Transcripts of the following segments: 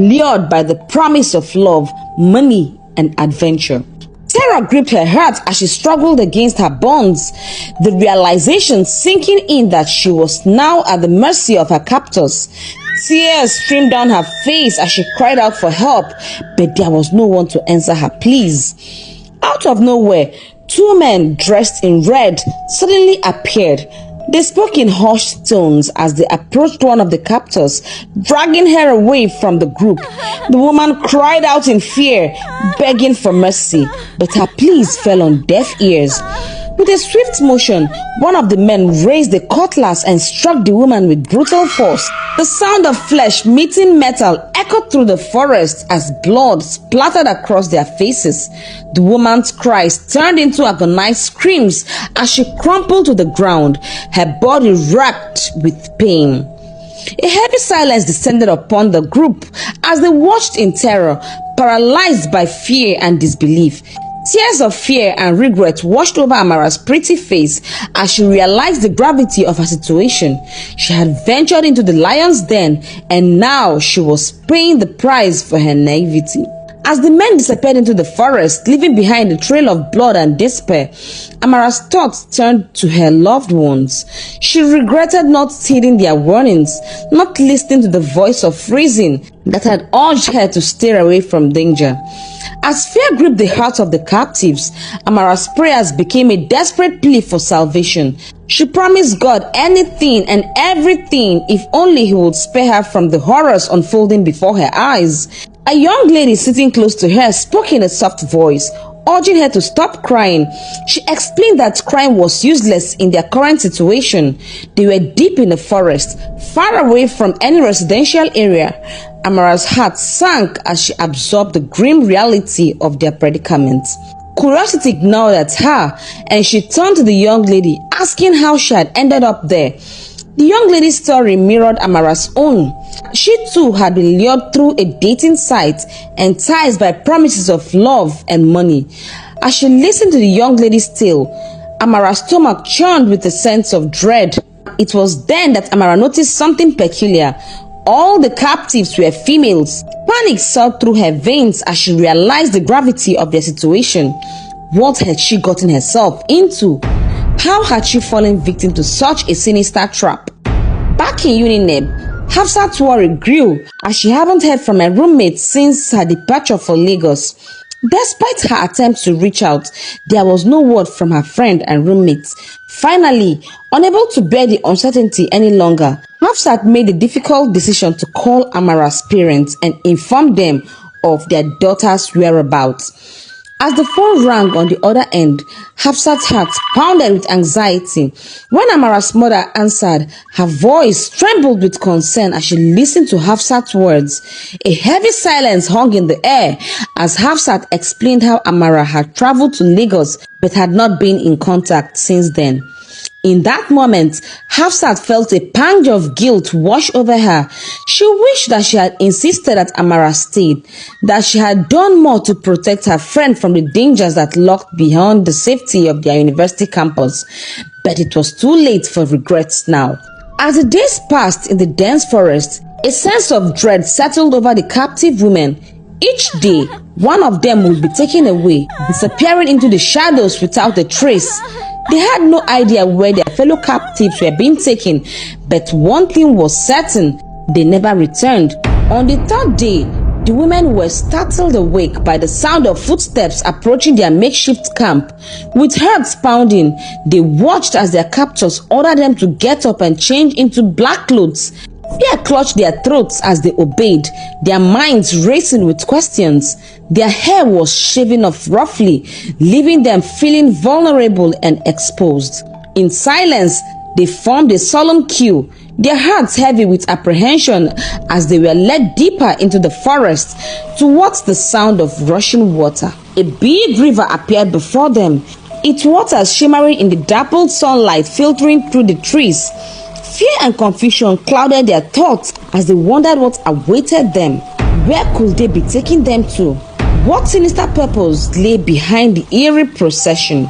lured by the promise of love, money, and adventure. Terror gripped her heart as she struggled against her bonds, the realization sinking in that she was now at the mercy of her captors. Tears streamed down her face as she cried out for help, but there was no one to answer her pleas. Out of nowhere, two men dressed in red suddenly appeared. They spoke in hushed tones as they approached one of the captors, dragging her away from the group. The woman cried out in fear, begging for mercy, but her pleas fell on deaf ears. With a swift motion, one of the men raised the cutlass and struck the woman with brutal force. The sound of flesh meeting metal echoed through the forest as blood splattered across their faces. The woman's cries turned into agonized screams as she crumpled to the ground, her body racked with pain. A heavy silence descended upon the group as they watched in terror, paralyzed by fear and disbelief. Tears of fear and regret washed over Amara's pretty face as she realized the gravity of her situation. She had ventured into the lion's den, and now she was paying the price for her naivety. As the men disappeared into the forest, leaving behind a trail of blood and despair, Amara's thoughts turned to her loved ones. She regretted not heeding their warnings, not listening to the voice of reason that had urged her to steer away from danger. As fear gripped the hearts of the captives, Amara's prayers became a desperate plea for salvation. She promised God anything and everything if only he would spare her from the horrors unfolding before her eyes. A young lady sitting close to her spoke in a soft voice, urging her to stop crying. She explained that crying was useless in their current situation. They were deep in the forest, far away from any residential area. Amara's heart sank as she absorbed the grim reality of their predicament. Curiosity gnawed at her, and she turned to the young lady, asking how she had ended up there. The young lady's story mirrored Amara's own. She too had been lured through a dating site, enticed by promises of love and money. As she listened to the young lady's tale, Amara's stomach churned with a sense of dread. It was then that Amara noticed something peculiar. All the captives were females. Panic surged through her veins as she realized the gravity of their situation. What had she gotten herself into? How had she fallen victim to such a sinister trap? Back in UNINEB, Hafsat's worry grew as she hadn't heard from her roommate since her departure for Lagos. Despite her attempts to reach out, there was no word from her friend and roommates. Finally, unable to bear the uncertainty any longer, Hafsat made the difficult decision to call Amara's parents and inform them of their daughter's whereabouts. As the phone rang on the other end, Hafsat's heart pounded with anxiety. When Amara's mother answered, her voice trembled with concern as she listened to Hafsat's words. A heavy silence hung in the air as Hafsat explained how Amara had traveled to Lagos but had not been in contact since then. In that moment, Hafsat felt a pang of guilt wash over her. She wished that she had insisted that Amara stayed, that she had done more to protect her friend from the dangers that lurked beyond the safety of their university campus. But it was too late for regrets now. As the days passed in the dense forest, a sense of dread settled over the captive women. Each day, one of them would be taken away, disappearing into the shadows without a trace. They had no idea where their fellow captives were being taken, but one thing was certain: they never returned. On the third day, the women were startled awake by the sound of footsteps approaching their makeshift camp. With hearts pounding, they watched as their captors ordered them to get up and change into black clothes. Fear clutched their throats as they obeyed, their minds racing with questions. Their hair was shaven off roughly, leaving them feeling vulnerable and exposed. In silence, they formed a solemn queue, their hearts heavy with apprehension as they were led deeper into the forest towards the sound of rushing water. A big river appeared before them, its waters shimmering in the dappled sunlight filtering through the trees. Fear and confusion clouded their thoughts as they wondered what awaited them. Where could they be taking them to? What sinister purpose lay behind the eerie procession?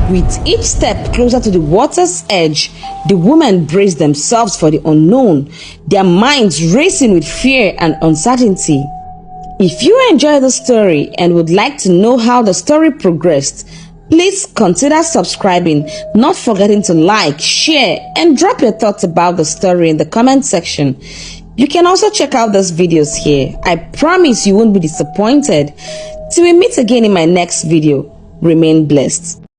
With each step closer to the water's edge, the women braced themselves for the unknown, their minds racing with fear and uncertainty. If you enjoy the story and would like to know how the story progressed, please consider subscribing, not forgetting to like, share, and drop your thoughts about the story in the comment section. You can also check out these videos here. I promise you won't be disappointed. Till we meet again in my next video, remain blessed.